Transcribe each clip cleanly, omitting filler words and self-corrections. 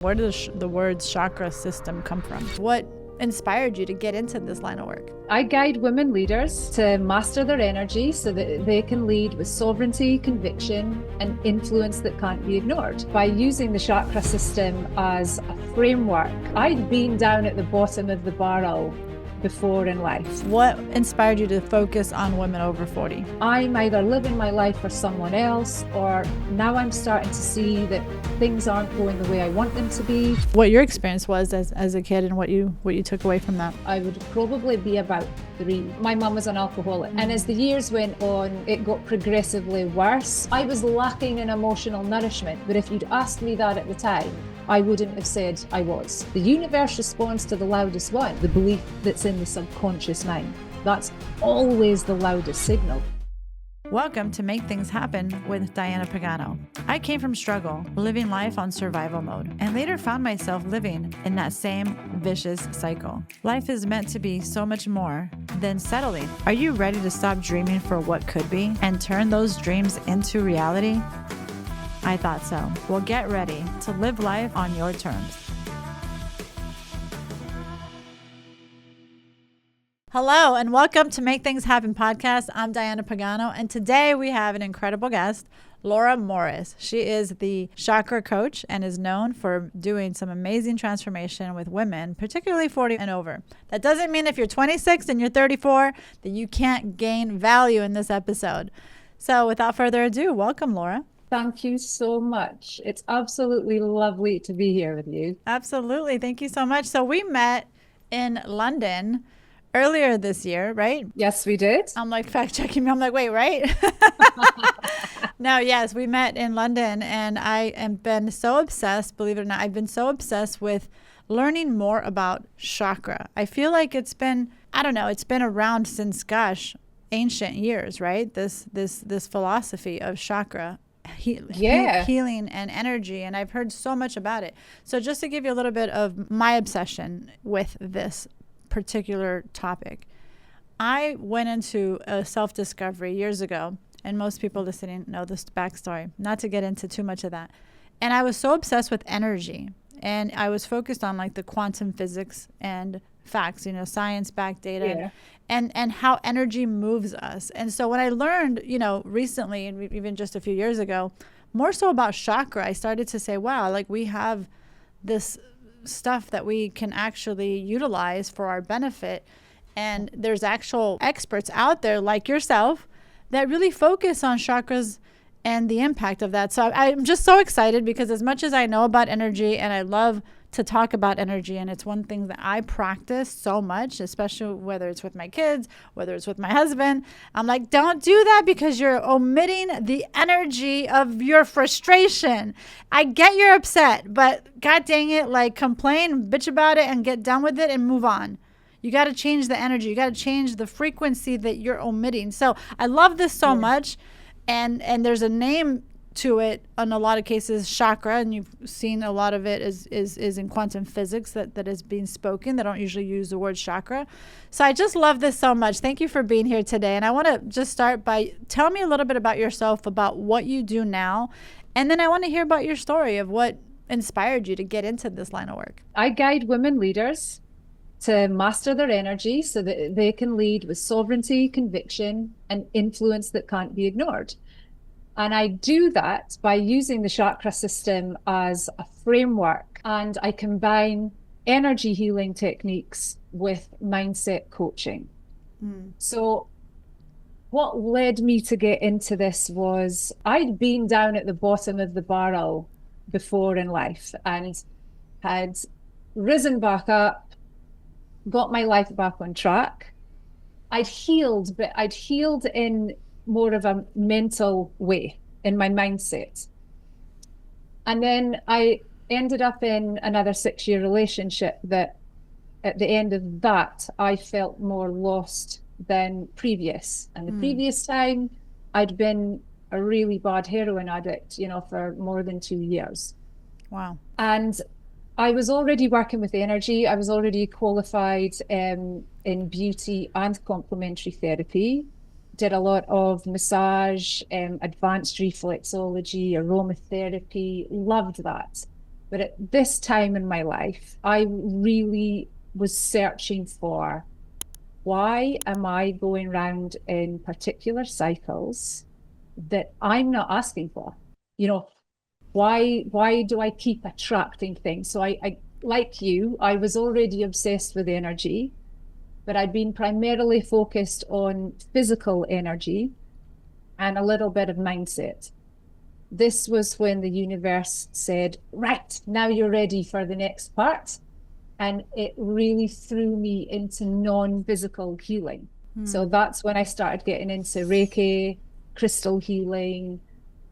Where does the words chakra system come from? What inspired you to get into this line of work? I guide women leaders to master their energy so that they can lead with sovereignty, conviction, and influence that can't be ignored. By using the chakra system as a framework, I'd been down at the bottom of the barrel before in life. What inspired you to focus on women over 40? I'm either living my life for someone else, or now I'm starting to see that things aren't going the way I want them to be. What your experience was as a kid and what you took away from that? I would probably be about 3. My mum was an alcoholic, and as the years went on, it got progressively worse. I was lacking in emotional nourishment, but if you'd asked me that at the time, I wouldn't have said I was. The universe responds to the loudest one, the belief that's in the subconscious mind. That's always the loudest signal. Welcome to Make Things Happen with Diana Pagano. I came from struggle, living life on survival mode, and later found myself living in that same vicious cycle. Life is meant to be so much more than settling. Are you ready to stop dreaming for what could be and turn those dreams into reality? I thought so. Well, get ready to live life on your terms. Hello, and welcome to Make Things Happen podcast. I'm Diana Pagano, and today we have an incredible guest, Laura Morrice. She is the chakra coach and is known for doing some amazing transformation with women, particularly 40 and over. That doesn't mean if you're 26 and you're 34 that you can't gain value in this episode. So without further ado, welcome, Laura. Thank you so much. It's absolutely lovely to be here with you. Absolutely. Thank you so much. So we met in London earlier this year, right? Yes, we did. I'm like fact checking me. I'm like, wait, right? No, yes, we met in London, and I have been so obsessed, believe it or not, I've been so obsessed with learning more about chakra. I feel like it's been, I don't know, it's been around since, ancient years, right? This philosophy of chakra. Healing and energy, and I've heard so much about it. So just to give you a little bit of my obsession with this particular topic, I went into a self-discovery years ago, and most people listening know this backstory, not to get into too much of that. And I was so obsessed with energy, and I was focused on like the quantum physics and facts, science-backed data, and how energy moves us. And so when I learned, recently, and even just a few years ago, more so about chakra, I started to say, wow, like we have this stuff that we can actually utilize for our benefit. And there's actual experts out there like yourself that really focus on chakras and the impact of that. So I'm just so excited because as much as I know about energy, and I love to talk about energy, and it's one thing that I practice so much, especially whether it's with my kids, whether it's with my husband, I'm like, don't do that because you're omitting the energy of your frustration. I get you're upset, but God dang it, like complain, bitch about it, and get done with it and move on. You got to change the energy. You got to change the frequency that you're omitting. So I love this so much. And there's a name to it in a lot of cases, chakra, and you've seen a lot of it is in quantum physics that is being spoken. They don't usually use the word chakra. So I just love this so much. Thank you for being here today. And I want to just start by tell me a little bit about yourself, about what you do now. And then I want to hear about your story of what inspired you to get into this line of work. I guide women leaders to master their energy so that they can lead with sovereignty, conviction, and influence that can't be ignored. And I do that by using the chakra system as a framework, and I combine energy healing techniques with mindset coaching. So what led me to get into this was I'd been down at the bottom of the barrel before in life and had risen back up, got my life back on track. I'd healed, but I'd healed in more of a mental way, in my mindset. And then I ended up in another 6-year relationship that at the end of that, I felt more lost than previous. And the previous time I'd been a really bad heroin addict, for more than 2 years. Wow. And I was already working with energy. I was already qualified in beauty and complementary therapy. Did a lot of massage, advanced reflexology, aromatherapy. Loved that. But at this time in my life, I really was searching for, why am I going round in particular cycles that I'm not asking for? You know, why do I keep attracting things? So I like you, I was already obsessed with energy, but I'd been primarily focused on physical energy and a little bit of mindset. This was when the universe said, right, now you're ready for the next part. And it really threw me into non-physical healing. So that's when I started getting into Reiki, crystal healing,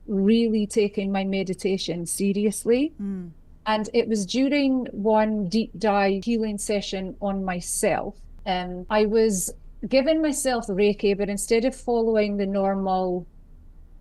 really taking my meditation seriously. And it was during one deep dive healing session on myself. I was giving myself Reiki, but instead of following the normal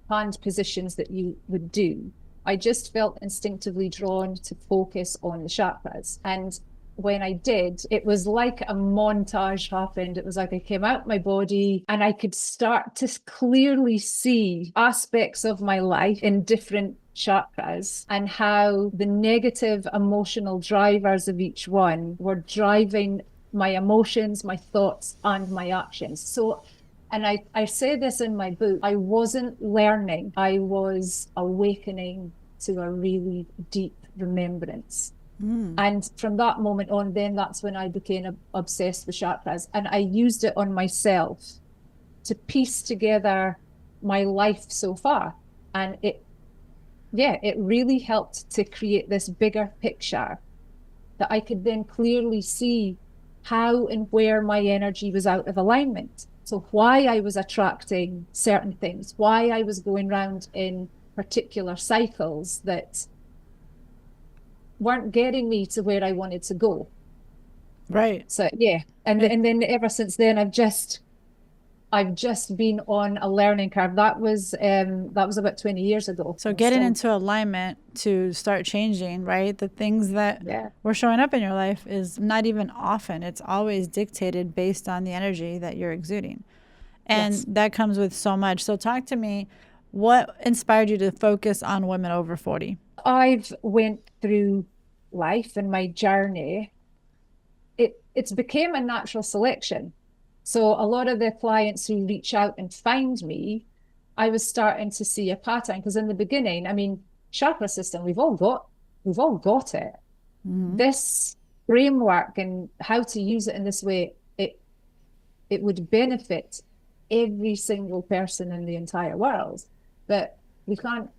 hand positions that you would do, I just felt instinctively drawn to focus on the chakras. And when I did, it was like a montage happened. It was like I came out my body and I could start to clearly see aspects of my life in different chakras and how the negative emotional drivers of each one were driving my emotions, my thoughts, and my actions. So, and I say this in my book, I wasn't learning, I was awakening to a really deep remembrance. And from that moment on, then that's when I became obsessed with chakras. And I used it on myself to piece together my life so far. And it really helped to create this bigger picture that I could then clearly see how and where my energy was out of alignment. So why I was attracting certain things, why I was going around in particular cycles that weren't getting me to where I wanted to go. Right. So yeah. And then ever since then I've just been on a learning curve. That was about 20 years ago. So getting into alignment to start changing, right? The things that were showing up in your life is not even often. It's always dictated based on the energy that you're exuding. And that comes with so much. So talk to me, what inspired you to focus on women over 40? I've went through life and my journey. It's became a natural selection. So a lot of the clients who reach out and find me, I was starting to see a pattern, because in the beginning, I mean, chakra system, we've all got it. This framework and how to use it in this way, it would benefit every single person in the entire world. But we can't,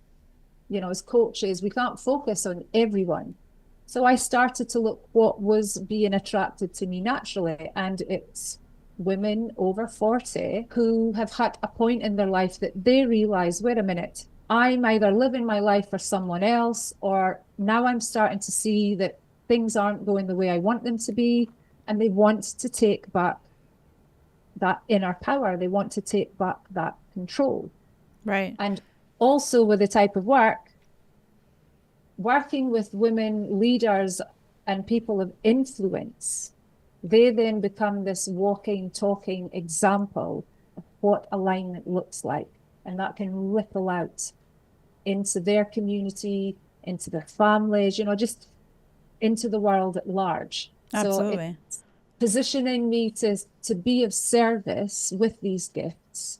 as coaches, we can't focus on everyone. So I started to look what was being attracted to me naturally. And it's women over 40 who have had a point in their life that they realize, wait a minute, I'm either living my life for someone else, or now I'm starting to see that things aren't going the way I want them to be. And they want to take back that inner power. They want to take back that control. Right. And also with the type of working with women leaders and people of influence, they then become this walking, talking example of what alignment looks like. And that can ripple out into their community, into their families, just into the world at large. Absolutely. So it's positioning me to be of service with these gifts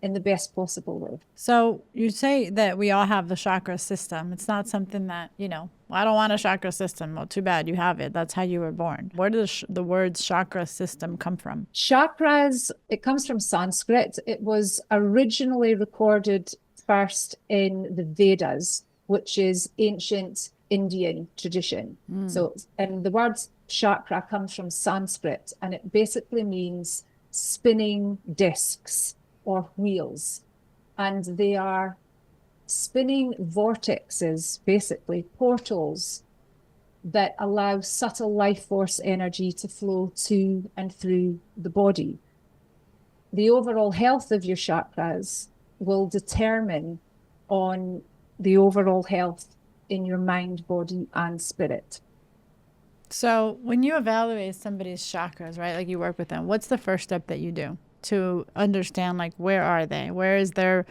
in the best possible way. So you say that we all have the chakra system. It's not something that, I don't want a chakra system. Well, too bad, you have it. That's how you were born. Where does the words chakra system come from? Chakras, it comes from Sanskrit. It was originally recorded first in the Vedas, which is ancient Indian tradition. So, and the word chakra comes from Sanskrit, and it basically means spinning discs or wheels. And they are spinning vortexes, basically portals that allow subtle life force energy to flow to and through the body. The overall health of your chakras will determine on the overall health in your mind, body, and spirit. So when you evaluate somebody's chakras, right, like you work with them, what's the first step that you do to understand, like, where are they? Where's the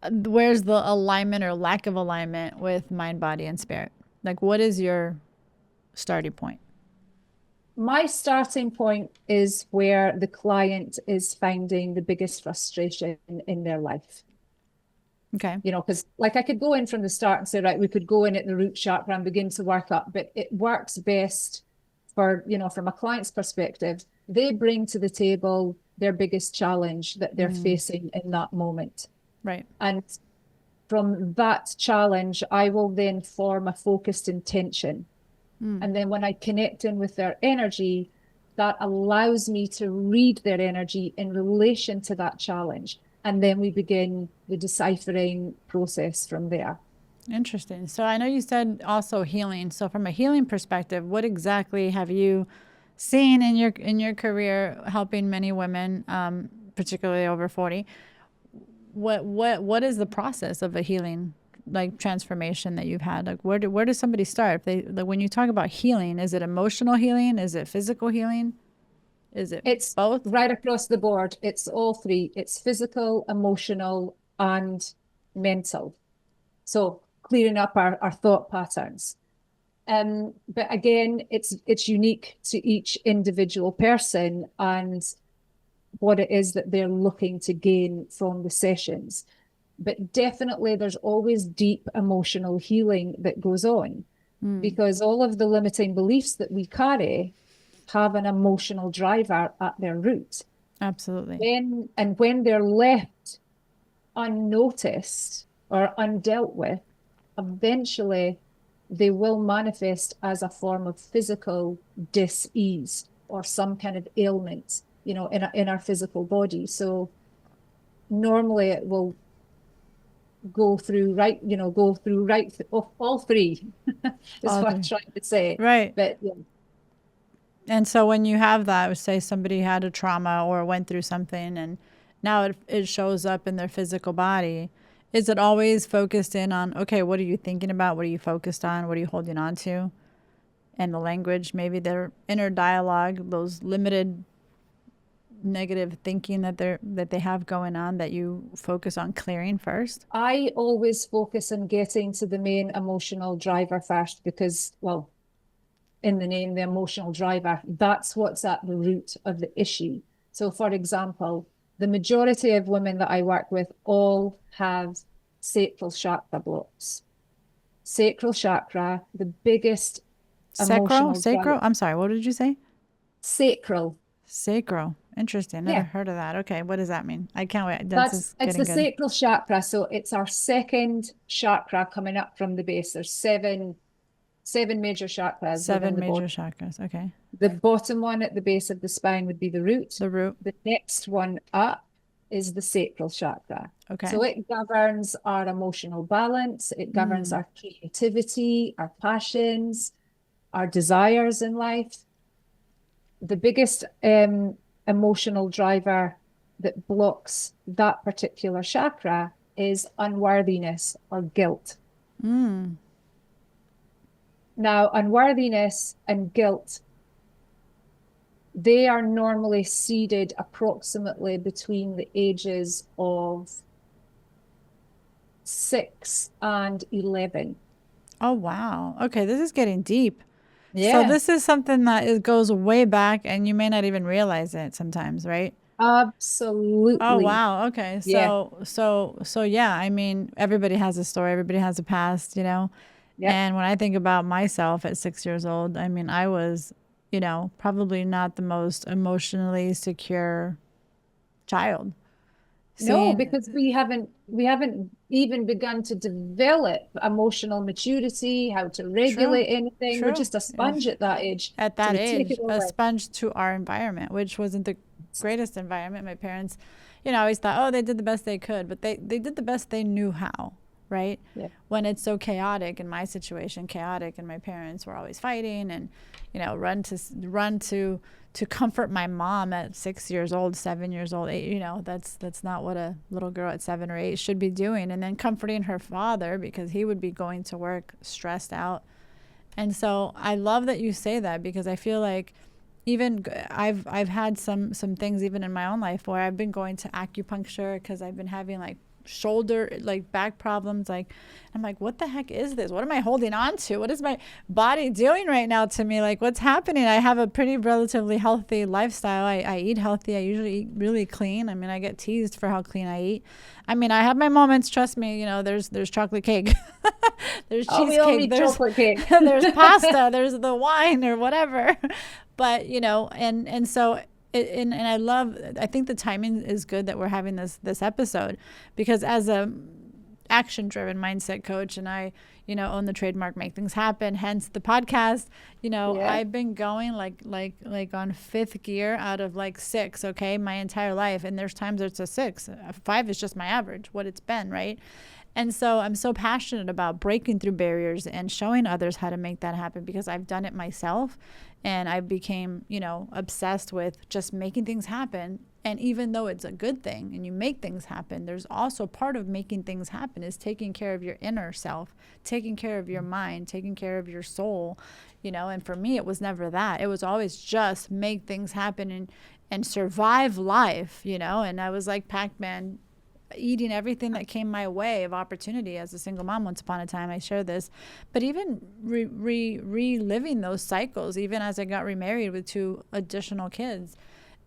alignment or lack of alignment with mind, body, and spirit? Like, what is your starting point? My starting point is where the client is finding the biggest frustration in their life. Okay. You know, because like I could go in from the start and say, right, we could go in at the root chakra and begin to work up, but it works best for, you know, from a client's perspective, they bring to the table their biggest challenge that they're facing in that moment. Right. And from that challenge, I will then form a focused intention. And then when I connect in with their energy, that allows me to read their energy in relation to that challenge. And then we begin the deciphering process from there. Interesting. So I know you said also healing. So from a healing perspective, what exactly have you seen in your career helping many women, particularly over 40? What is the process of a healing like transformation that you've had? Like where does somebody start? If they like, when you talk about healing, is it emotional healing? Is it physical healing? Is it It's both? right across the board. It's all three. It's physical, emotional, and mental. So clearing up our thought patterns. But again, it's unique to each individual person and what it is that they're looking to gain from the sessions. But definitely there's always deep emotional healing that goes on because all of the limiting beliefs that we carry have an emotional driver at their root. Absolutely. When they're left unnoticed or undealt with, eventually they will manifest as a form of physical dis-ease or some kind of ailment, you know, in our physical body. So normally it will go through right all three is All what I'm three. trying to say. Right. But yeah. And so when you have that, say somebody had a trauma or went through something and now it shows up in their physical body, is it always focused in on, okay, what are you thinking about? What are you focused on? What are you holding on to? And the language, maybe their inner dialogue, those limited negative thinking that they have going on that you focus on clearing first? I always focus on getting to the main emotional driver first because, well, in the name, the emotional driver, that's what's at the root of the issue. So, for example, the majority of women that I work with all have sacral chakra blocks. Sacral chakra, the biggest emotional Sacral? driver. I'm sorry, what did you say? Sacral. Sacral. Interesting. Never Yeah, heard of that. Okay, what does that mean? I can't wait. That's that's just it's getting the good. sacral chakra. So it's our second chakra coming up from the base. There's seven major chakras within Seven the major body. chakras. Okay. The bottom one at the base of the spine would be the root. The root. The next one up is the sacral chakra. Okay. So it governs our emotional balance, it governs our creativity, our passions, our desires in life. The biggest emotional driver that blocks that particular chakra is unworthiness or guilt. Now, unworthiness and guilt, they are normally seeded approximately between the ages of 6 and 11. Oh, wow. Okay, this is getting deep. So Yeah, this is something that goes way back and you may not even realize it sometimes, right? Oh, absolutely. wow. Okay. Yeah, So yeah, I mean, everybody has a story, everybody has a past, you know. yep. And when I think about myself at 6 years old, I mean, I was, you know, probably not the most emotionally secure child. No, Seeing, because we haven't even begun to develop emotional maturity, how to true, regulate anything. We're true. just a sponge at that age. At So that we take age, it a all sponge to our environment, which wasn't the greatest environment. My parents, you know, always thought, oh, they did the best they could, but they did the best they knew how, right? in. When it's so chaotic in my situation, chaotic, and my parents were always fighting, and you know, run to comfort my mom at 6 years old, 7 years old, 8. You know, that's not what a little girl at 7 or 8 should be doing. And then comforting her father because he would be going to work stressed out. And so I love that you say that because I feel like even I've had some things even in my own life where I've been going to acupuncture because I've been having like shoulder, like back problems. Like, I'm like, what the heck is this? What am I holding on to? What is my body doing right now to me? Like, what's happening? I have a pretty relatively healthy lifestyle. I eat healthy. I usually eat really clean. I mean, I get teased for how clean I eat. I mean, I have my moments, trust me. You know, there's chocolate cake. There's cheesecake. There's chocolate cake. there's pasta. There's the wine or whatever. But, you know, and so and I think the timing is good that we're having this episode, because as a action driven mindset coach, and I, you know, own the trademark Make Things Happen, hence the podcast, you know, yeah. I've been going like on 5th gear out of like 6, okay, my entire life. And there's times it's a 6. 5 is just my average, what it's been, right? And so I'm so passionate about breaking through barriers and showing others how to make that happen, because I've done it myself, and I became, you know, obsessed with just making things happen. And even though it's a good thing and you make things happen, there's also part of making things happen is taking care of your inner self, taking care of your mind, taking care of your soul, you know. And for me, it was never that. It was always just make things happen and survive life, you know. And I was like Pac-Man, eating everything that came my way of opportunity as a single mom once upon a time. I share this, but even reliving those cycles, even as I got remarried with 2 additional kids.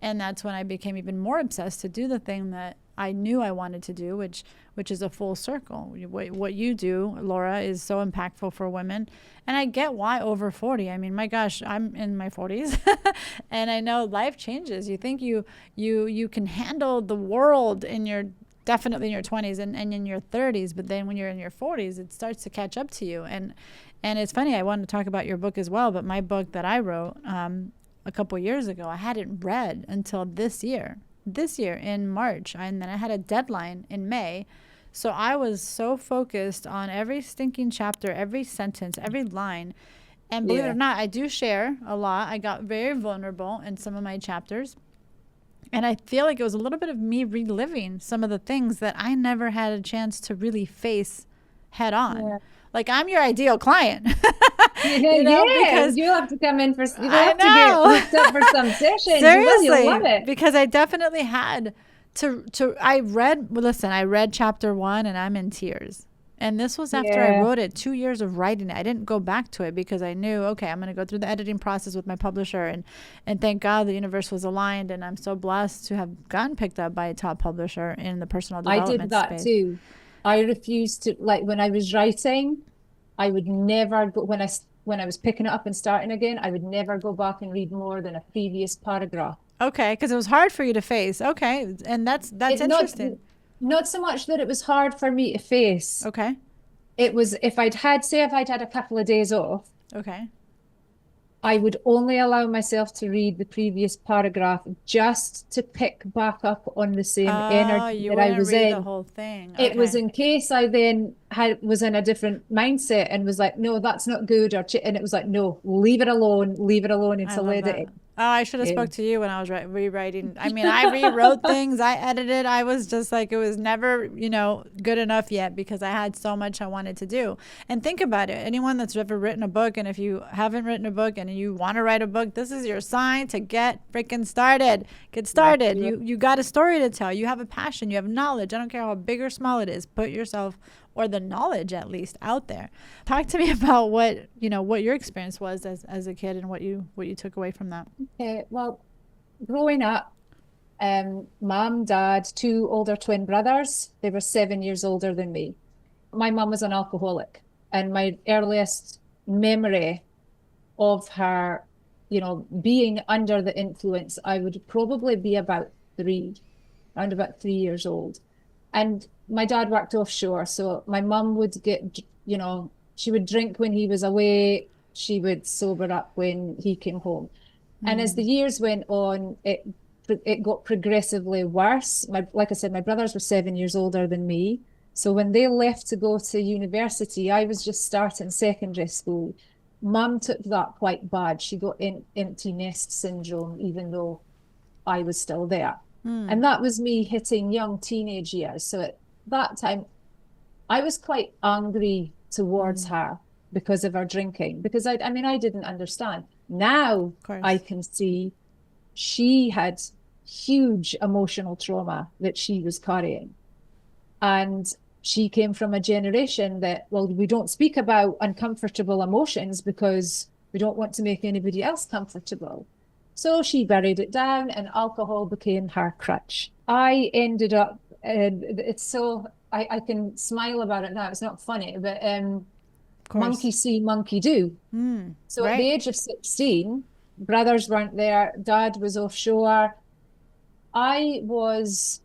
And that's when I became even more obsessed to do the thing that I knew I wanted to do, which is a full circle. What you do, Laura, is so impactful for women. And I get why over 40. I mean, my gosh, I'm in my 40s and I know life changes. You think you can handle the world definitely in your 20s and in your 30s, but then when you're in your 40s, it starts to catch up to you. And it's funny, I wanted to talk about your book as well, but my book that I wrote a couple years ago, I hadn't read until this year in March. And then I had a deadline in May. So I was so focused on every stinking chapter, every sentence, every line. And believe it or not, I do share a lot. I got very vulnerable in some of my chapters. And I feel like it was a little bit of me reliving some of the things that I never had a chance to really face head on. Yeah. Like, I'm your ideal client. You know, because you'll have to come in to get hooked up for some sessions. Seriously, you'll love it. Because I definitely had I read chapter 1 and I'm in tears. And this was after I wrote it, 2 years of writing it. I didn't go back to it because I knew, okay, I'm going to go through the editing process with my publisher. And thank God the universe was aligned. And I'm so blessed to have gotten picked up by a top publisher in the personal development space. I did that too. I refused to, like, when I was writing, I would never go, when I was picking it up and starting again, I would never go back and read more than a previous paragraph. Okay, because it was hard for you to face. Okay, and that's interesting. Not so much that it was hard for me to face. Okay. It was if I'd had a couple of days off. Okay. I would only allow myself to read the previous paragraph just to pick back up on the same energy that I was in. The whole thing. Okay. It was in case I then was in a different mindset and was like, no, that's not good, and it was like, no, leave it alone until it. Oh, I should have spoke to you when I was rewriting. I mean, I rewrote things, I edited. I was just like, it was never, good enough yet because I had so much I wanted to do. And think about it. Anyone that's ever written a book, and if you haven't written a book and you want to write a book, this is your sign to get freaking started. Get started. Yeah. You got a story to tell. You have a passion. You have knowledge. I don't care how big or small it is. Put yourself, or the knowledge at least, out there. Talk to me about what your experience was as a kid and what you took away from that. Okay, well, growing up, mom, dad, 2 older twin brothers. They were 7 years older than me. My mom was an alcoholic, and my earliest memory of her, being under the influence, I would probably be around about 3 years old. And my dad worked offshore, so my mum would get, she would drink when he was away. She would sober up when he came home. And as the years went on, it got progressively worse. Like I said, my brothers were 7 years older than me. So when they left to go to university, I was just starting secondary school. Mum took that quite bad. She got empty nest syndrome, even though I was still there. And that was me hitting young teenage years. So at that time, I was quite angry towards her because of her drinking, because I didn't understand. Now I can see she had huge emotional trauma that she was carrying. And she came from a generation that, well, we don't speak about uncomfortable emotions because we don't want to make anybody else comfortable. So she buried it down, and alcohol became her crutch. I ended up, it's so, I can smile about it now. It's not funny, but Of monkey course. see, monkey do. So at the Right. age of 16, brothers weren't there, dad was offshore. I was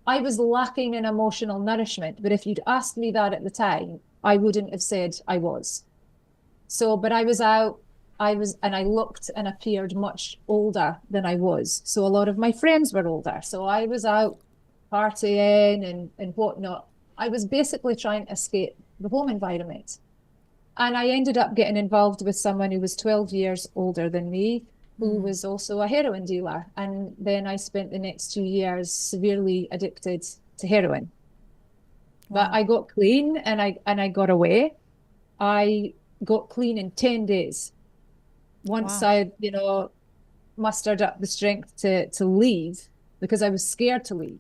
I was lacking in emotional nourishment, but if you'd asked me that at the time, I wouldn't have said I was. So, but I was out, and I looked and appeared much older than I was. So a lot of my friends were older. So I was out partying and whatnot. I was basically trying to escape the home environment. And I ended up getting involved with someone who was 12 years older than me, who was also a heroin dealer. And then I spent the next 2 years severely addicted to heroin. But Wow. I got clean, and I got away. I got clean in 10 days. Once Wow. I, mustered up the strength to leave, because I was scared to leave.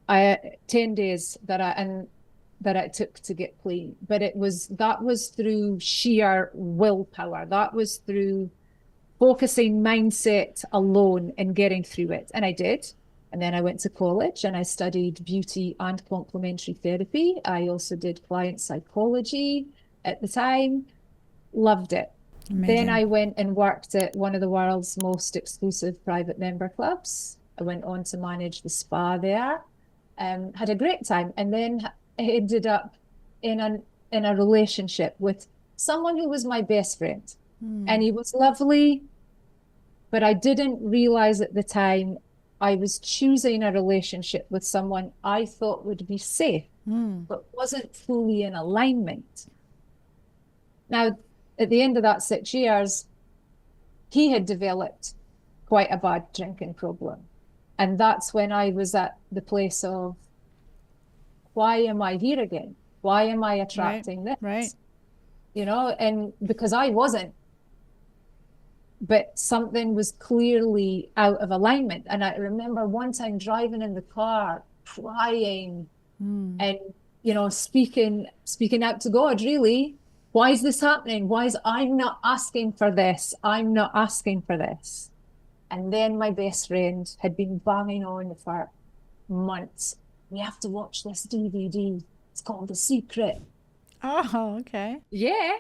10 days that it took to get clean. But that was through sheer willpower. That was through focusing mindset alone and getting through it. And I did. And then I went to college and I studied beauty and complementary therapy. I also did client psychology at the time. Loved it. Then Amazing. I went and worked at one of the world's most exclusive private member clubs. I went on to manage the spa there. Had a great time, and then ended up in a relationship with someone who was my best friend. And he was lovely, but I didn't realize at the time I was choosing a relationship with someone I thought would be safe, but wasn't fully in alignment. Now, at the end of that 6 years, he had developed quite a bad drinking problem. And that's when I was at the place of, why am I here again? Why am I attracting this? Right. And because I wasn't, but something was clearly out of alignment. And I remember one time driving in the car, crying and, speaking out to God, really. Why is this happening? I'm not asking for this? I'm not asking for this. And then my best friend had been banging on for months. We have to watch this DVD. It's called The Secret. Oh, okay. Yeah.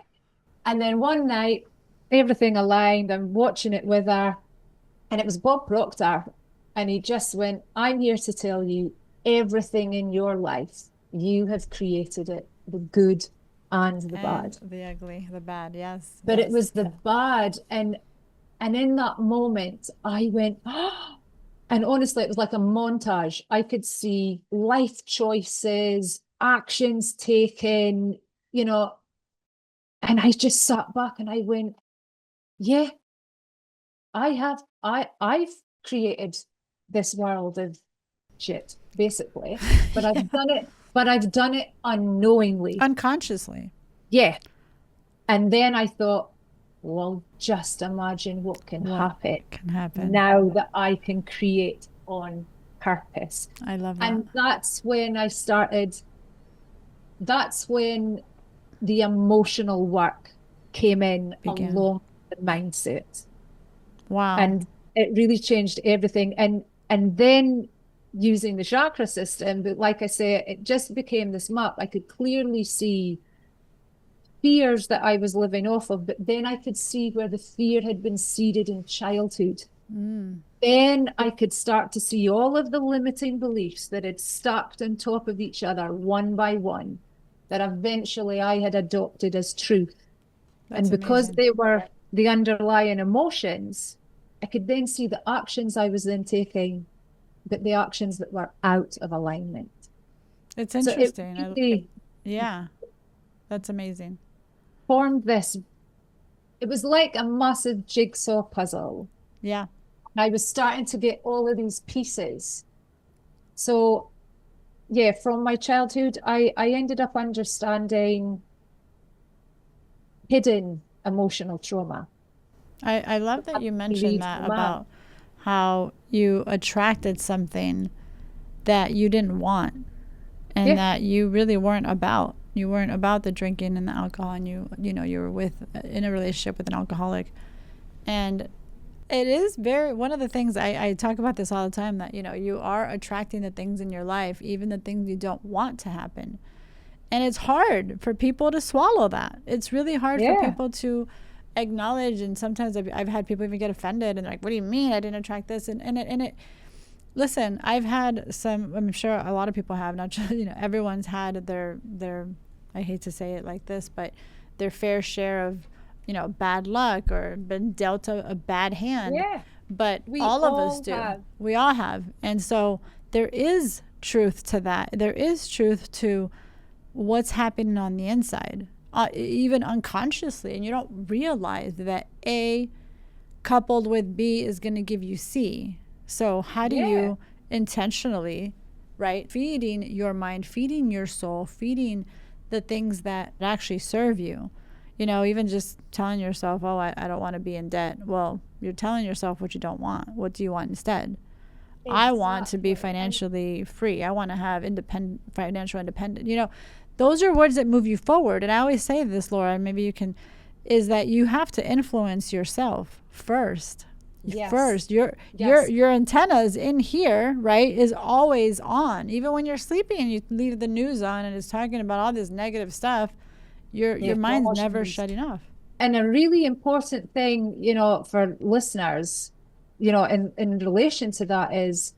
And then one night, everything aligned. I'm watching it with her. And it was Bob Proctor. And he just went, I'm here to tell you everything in your life. You have created it, the good and the And bad. the ugly, the bad. Yes. But it Yes. was the bad. And in that moment, I went, oh, and honestly, it was like a montage. I could see life choices, actions taken, you know, and I just sat back and I went, yeah, I've created this world of shit, basically. But I've done it unknowingly. Unconsciously. Yeah. And then I thought, well, just imagine what can What happen can happen? now that I can create on purpose. I love that. And that's when the emotional work came in Begin. along with the mindset. Wow. And it really changed everything. And then using the chakra system, but like I say, it just became this map. I could clearly see fears that I was living off of, but then I could see where the fear had been seeded in childhood. Then I could start to see all of the limiting beliefs that had stacked on top of each other one by one, that eventually I had adopted as truth. That's And because amazing. they were the underlying emotions, I could then see the actions I was then taking, but the actions that were out of alignment. It's So it interesting. really Yeah, that's amazing. formed this, it was like a massive jigsaw puzzle. Yeah. I was starting to get all of these pieces. So yeah, from my childhood, I ended up understanding hidden emotional trauma. I love that you mentioned Believed that mom. about how you attracted something that you didn't want. and Yeah. that you weren't about the drinking and the alcohol, and you were with in a relationship with an alcoholic. And it is very, one of the things I talk about this all the time, that you are attracting the things in your life, even the things you don't want to happen. And it's hard for people to swallow that. It's really hard for Yeah. people to acknowledge. And sometimes I've had people even get offended and they're like, what do you mean I didn't attract this? And it listen, I've had some, I'm sure a lot of people have, not just, everyone's had their, I hate to say it like this, but their fair share of, bad luck, or been dealt a bad hand. Yeah. But We all of us all do. have. We all have. And so there is truth to that. There is truth to what's happening on the inside, even unconsciously. And you don't realize that A coupled with B is going to give you C. So how do Yeah. you intentionally, right, feeding your mind, feeding your soul, feeding the things that actually serve you? Even just telling yourself, oh, I don't want to be in debt. Well, you're telling yourself what you don't want. What do you want instead? I want to be Exactly. financially free. I want to have financial independence. Those are words that move you forward. And I always say this, Laura, and maybe you can, is that you have to influence yourself first. Yes. First, your Yes. your antennas in here, right, is always on. Even when you're sleeping and you leave the news on and it's talking about all this negative stuff, your mind's never shutting off. And a really important thing, for listeners, in relation to that, is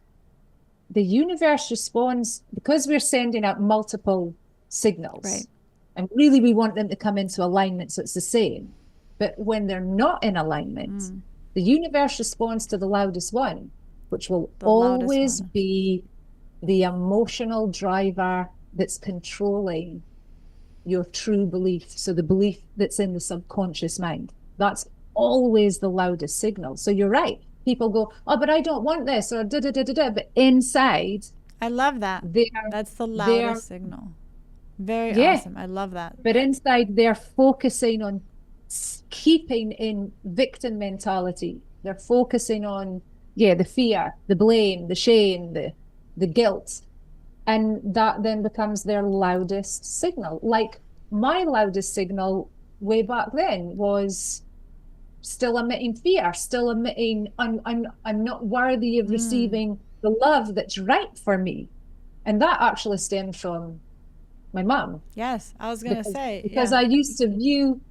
the universe responds because we're sending out multiple signals. Right. And really we want them to come into alignment so it's the same. But when they're not in alignment, the universe responds to the loudest one, which will always be the emotional driver that's controlling your true belief. So the belief that's in the subconscious mind, that's always the loudest signal. So you're right. People go, oh, but I don't want this, or da-da-da-da-da. But inside, I love that. That's the loudest signal. Very awesome. I love that. But inside, they're focusing on keeping in victim mentality. They're focusing on, the fear, the blame, the shame, the guilt. And that then becomes their loudest signal. Like my loudest signal way back then was still emitting fear, still emitting, I'm not worthy of receiving the love that's right for me. And that actually stemmed from my mom. Yes, I was going to say. Because I used to view,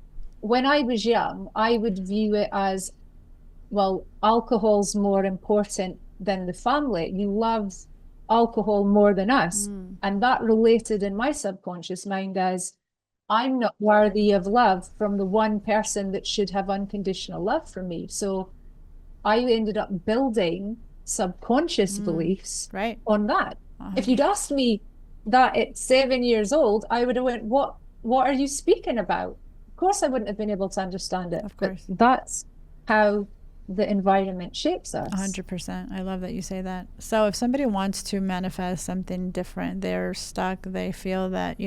when I was young, I would view it as, well, alcohol's more important than the family. You love alcohol more than us. And that related in my subconscious mind as, I'm not worthy of love from the one person that should have unconditional love for me. So I ended up building subconscious beliefs on that. If you'd asked me that at 7 years old, I would have went, what are you speaking about? Of course I wouldn't have been able to understand it. Of course. But that's how the environment shapes us. 100%. I love that you say that. So if somebody wants to manifest something different, they're stuck, they feel that,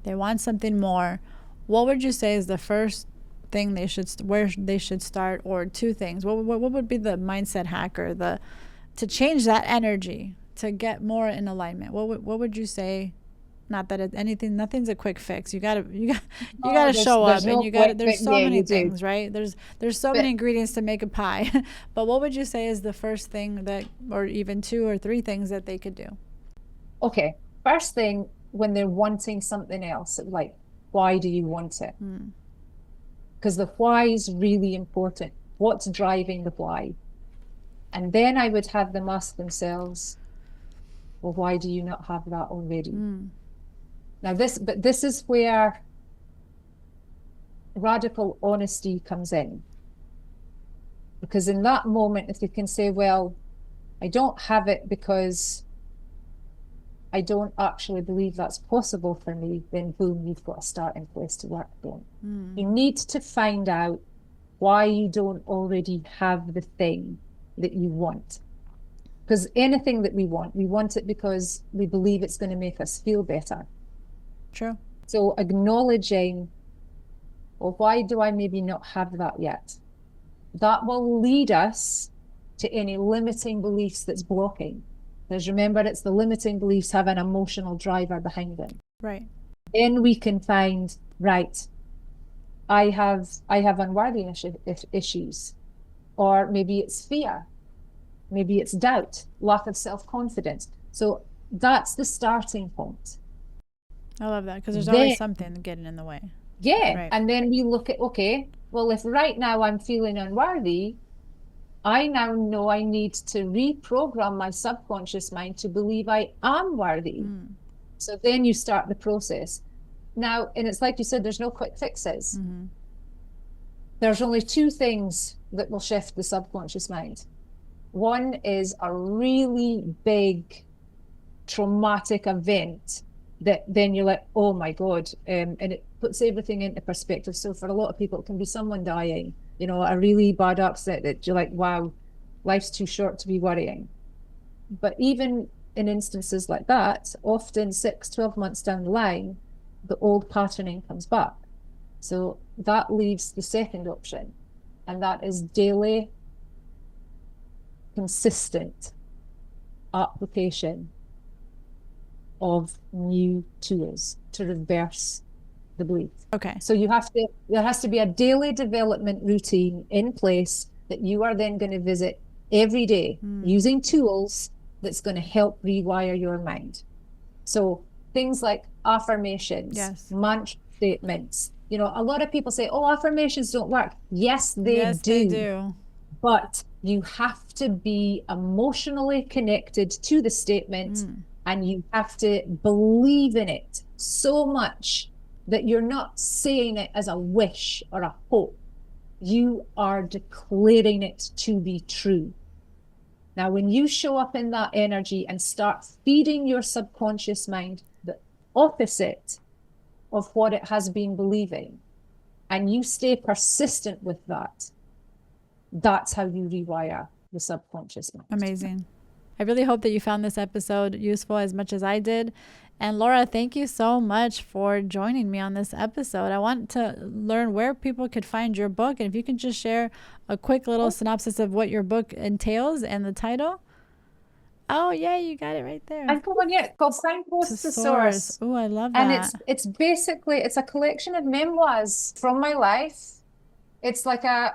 they want something more, what would you say is the first thing where they should start, or two things? What would be the mindset hack, or to change that energy, to get more in alignment? What would you say? Not that nothing's a quick fix. You gotta show up, and there's so many things, right? There's so many ingredients to make a pie. But what would you say is the first thing or even two or three things that they could do? Okay, first thing, when they're wanting something else, like, why do you want it? Because the why is really important. What's driving the why? And then I would have them ask themselves, well, why do you not have that already? Now this is where radical honesty comes in. Because in that moment, if you can say, well, I don't have it because I don't actually believe that's possible for me, then boom, you've got a starting place to work from. You need to find out why you don't already have the thing that you want. Because anything that we want it because we believe it's going to make us feel better. True. So acknowledging, well, why do I maybe not have that yet? That will lead us to any limiting beliefs that's blocking. Because remember, it's the limiting beliefs have an emotional driver behind them. Right. Then we can find, right, I have unworthiness issues, or maybe it's fear, maybe it's doubt, lack of self-confidence. So that's the starting point. I love that, because there's always something getting in the way. Yeah. Right. And then we look at, okay, well, if right now I'm feeling unworthy, I now know I need to reprogram my subconscious mind to believe I am worthy. So then you start the process. Now, and it's like you said, there's no quick fixes. There's only two things that will shift the subconscious mind. One is a really big traumatic event that then you're like, oh my God. And it puts everything into perspective. So for a lot of people, it can be someone dying, you know, a really bad upset that you're like, wow, life's too short to be worrying. But even in instances like that, often 6-12 months down the line, the old patterning comes back. So that leaves the second option, and that is daily, consistent application of new tools to reverse the belief. Okay. So there has to be a daily development routine in place that you are then going to visit every day using tools that's going to help rewire your mind. So things like affirmations, mantra statements. You know, a lot of people say, oh, affirmations don't work. Yes, they do. But you have to be emotionally connected to the statement, and you have to believe in it so much that you're not saying it as a wish or a hope. You are declaring it to be true. Now, when you show up in that energy and start feeding your subconscious mind the opposite of what it has been believing, and you stay persistent with that, that's how you rewire the subconscious mind. Amazing. I really hope that you found this episode useful as much as I did. And Laura, thank you so much for joining me on this episode. I want to learn where people could find your book. And if you can just share a quick little synopsis of what your book entails and the title. Oh, yeah, you got it right there. I've got one yet called Signpost to Source. Oh, I love that. And it's basically, it's a collection of memoirs from my life. It's like a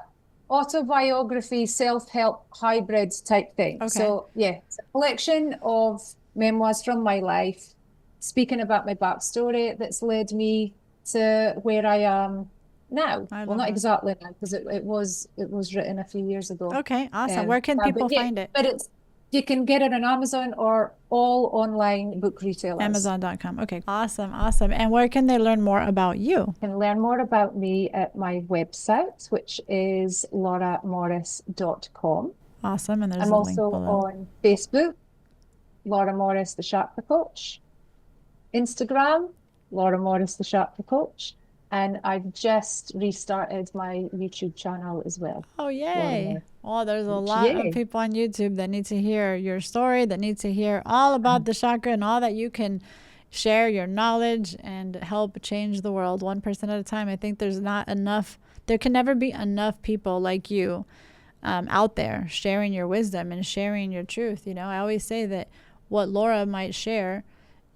autobiography, self-help hybrid type thing. Okay. So yeah, it's a collection of memoirs from my life, speaking about my backstory that's led me to where I am now. Well, not exactly now, because it was written a few years ago. Okay, awesome. Where can people find it? But you can get it on Amazon or all online book retailers. Amazon.com. Okay, awesome. And where can they learn more about you? You can learn more about me at my website, which is lauramorrice.com. Awesome. And there's I'm also on Facebook, Laura Morrice, the Chakra Coach. Instagram, Laura Morrice, the Chakra Coach. And I've just restarted my YouTube channel as well. Oh, yay. Oh, there's a lot of people on YouTube that need to hear your story, that need to hear all about the chakra and all that you can share your knowledge and help change the world one person at a time. I think there's not enough, there can never be enough people like you out there sharing your wisdom and sharing your truth. You know, I always say that what Laura might share,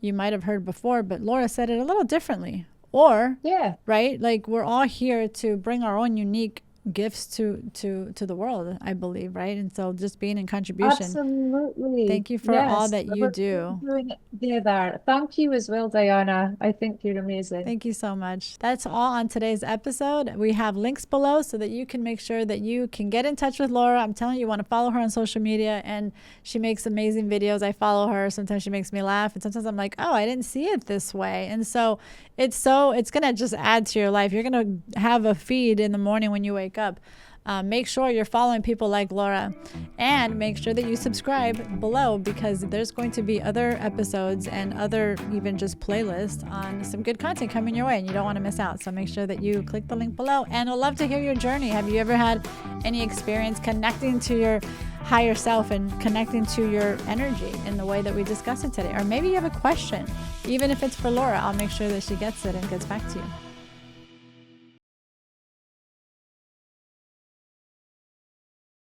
you might have heard before, but Laura said it a little differently. Or, right, like we're all here to bring our own unique gifts to the world, I believe, right? And so just being in contribution. Absolutely. Thank you for all that you do. There. Thank you as well, Diana. I think you're amazing. Thank you so much. That's all on today's episode. We have links below so that you can make sure that you can get in touch with Laura. I'm telling you, you want to follow her on social media, and she makes amazing videos. I follow her. Sometimes she makes me laugh, and sometimes I'm like, oh, I didn't see it this way. And so it's going to just add to your life. You're going to have a feed in the morning when you wake up. Make sure you're following people like Laura, and make sure that you subscribe below, because there's going to be other episodes and other even just playlists on some good content coming your way, and you don't want to miss out. So make sure that you click the link below, and I'd love to hear your journey. Have you ever had any experience connecting to your higher self and connecting to your energy in the way that we discussed it today? Or maybe you have a question, even if it's for Laura. I'll make sure that she gets it and gets back to you.